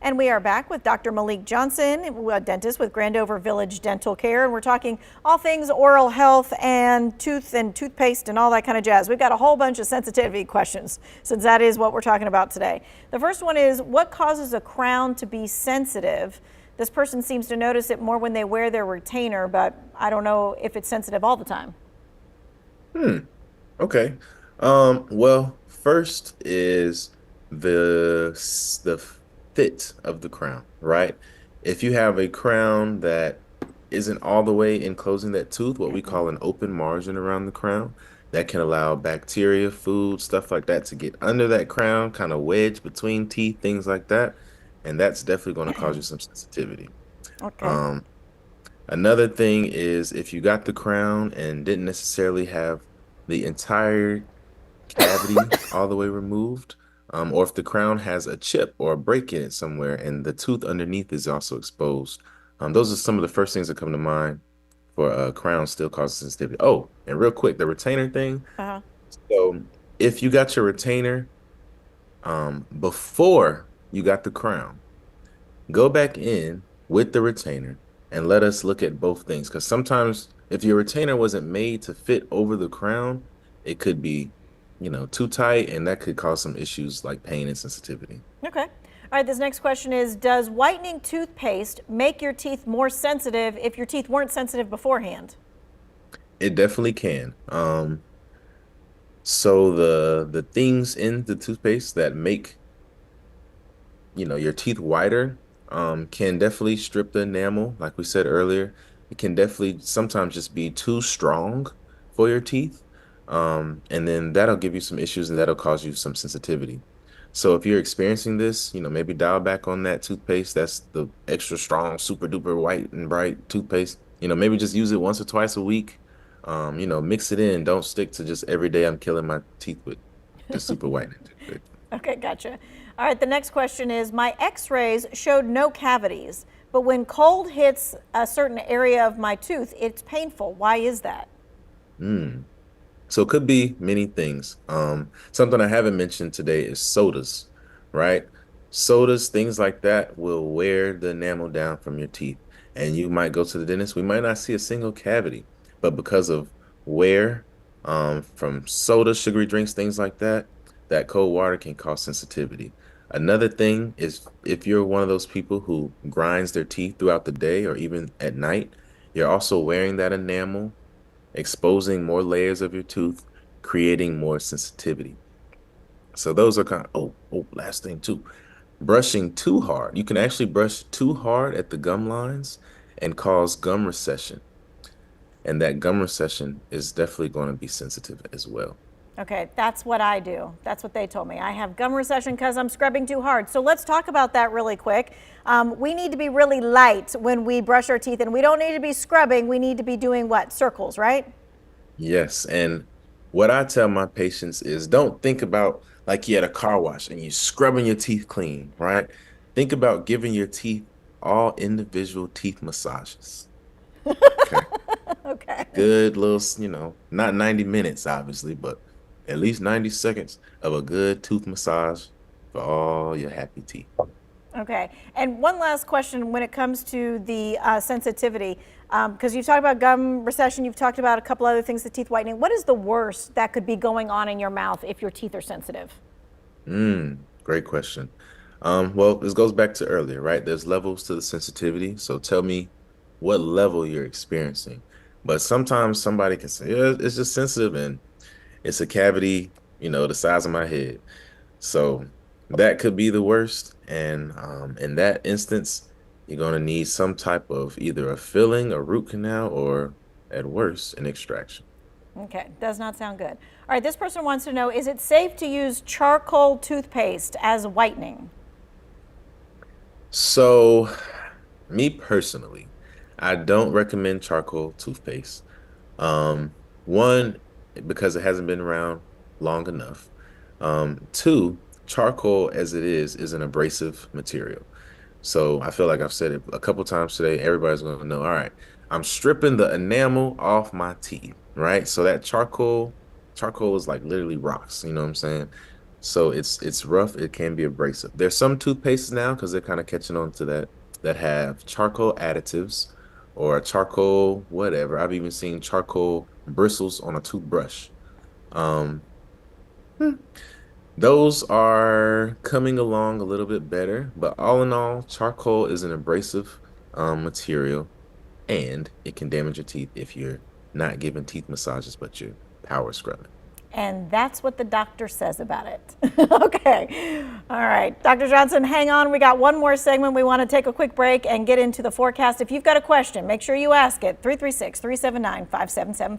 And we are back with Dr. Malik Johnson, a dentist with Grandover Village Dental Care. And we're talking all things oral health and tooth and toothpaste and all that kind of jazz. We've got a whole bunch of sensitivity questions since that is what we're talking about today. The first one is, what causes a crown to be sensitive? This person seems to notice it more when they wear their retainer, but I don't know if it's sensitive all the time. Okay. Well, first is the fit of the crown, right? If you have a crown that isn't all the way enclosing that tooth, what we call an open margin around the crown, that can allow bacteria, food, stuff like that to get under that crown, kind of wedge between teeth, things like that. And that's definitely going to cause you some sensitivity. Okay. Um, Another thing is if you got the crown and didn't necessarily have the entire cavity all the way removed, or if the crown has a chip or a break in it somewhere and the tooth underneath is also exposed. Those are some of the first things that come to mind for a crown still causes sensitivity. Oh, and real quick, the retainer thing. Uh-huh. So if you got your retainer before you got the crown, go back in with the retainer and let us look at both things. Because sometimes if your retainer wasn't made to fit over the crown, it could be, too tight, and that could cause some issues like pain and sensitivity. Okay. All right, this next question is, does whitening toothpaste make your teeth more sensitive if your teeth weren't sensitive beforehand? It definitely can. So the things in the toothpaste that make your teeth whiter can definitely strip the enamel, like we said earlier. It can definitely sometimes just be too strong for your teeth. And then that'll give you some issues and that'll cause you some sensitivity. So if you're experiencing this, maybe dial back on that toothpaste. That's the extra strong, super duper white and bright toothpaste. Maybe just use it once or twice a week. Mix it in. Don't stick to just every day I'm killing my teeth with the super whitening toothpaste. Okay, gotcha. All right, the next question is, my x-rays showed no cavities, but when cold hits a certain area of my tooth, it's painful. Why is that? Mm. So it could be many things. Something I haven't mentioned today is sodas, right? Sodas, things like that will wear the enamel down from your teeth. And you might go to the dentist, we might not see a single cavity, but because of wear, from soda, sugary drinks, things like that, that cold water can cause sensitivity. Another thing is if you're one of those people who grinds their teeth throughout the day or even at night, you're also wearing that enamel, exposing more layers of your tooth, creating more sensitivity. So those are kind of, last thing too, brushing too hard. You can actually brush too hard at the gum lines and cause gum recession. And that gum recession is definitely going to be sensitive as well. Okay, that's what I do. That's what they told me. I have gum recession because I'm scrubbing too hard. So let's talk about that really quick. We need to be really light when we brush our teeth, and we don't need to be scrubbing. We need to be doing what? Circles, right? Yes. And what I tell my patients is don't think about like you had a car wash and you're scrubbing your teeth clean, right? Think about giving your teeth all individual teeth massages. Okay. Okay. Good little, not 90 minutes, obviously, but at least 90 seconds of a good tooth massage for all your happy teeth. Okay. And one last question when it comes to the sensitivity, because you've talked about gum recession, you've talked about a couple other things, the teeth whitening. What is the worst that could be going on in your mouth if your teeth are sensitive? Great question. Well, this goes back to earlier, right? There's levels to the sensitivity. So tell me what level you're experiencing. But sometimes somebody can say, yeah, it's just sensitive and it's a cavity, the size of my head. So that could be the worst. And in that instance, you're going to need some type of either a filling, a root canal, or at worst, an extraction. Okay, does not sound good. All right, this person wants to know, is it safe to use charcoal toothpaste as whitening? So, me personally, I don't recommend charcoal toothpaste. One, because it hasn't been around long enough. Two, charcoal as it is an abrasive material. So I feel like I've said it a couple times today. Everybody's going to know, all right, I'm stripping the enamel off my teeth, right? So that charcoal is like literally rocks, you know what I'm saying? So it's rough. It can be abrasive. There's some toothpastes now because they're kind of catching on to that have charcoal additives or charcoal whatever. I've even seen charcoal bristles on a toothbrush. Um, hmm, those are coming along a little bit better, but all in all, charcoal is an abrasive material, and it can damage your teeth if you're not giving teeth massages, but you're power scrubbing. And that's what the doctor says about it. Okay. All right. Dr. Johnson, hang on. We got one more segment. We want to take a quick break and get into the forecast. If you've got a question, make sure you ask it. 336-379-5775.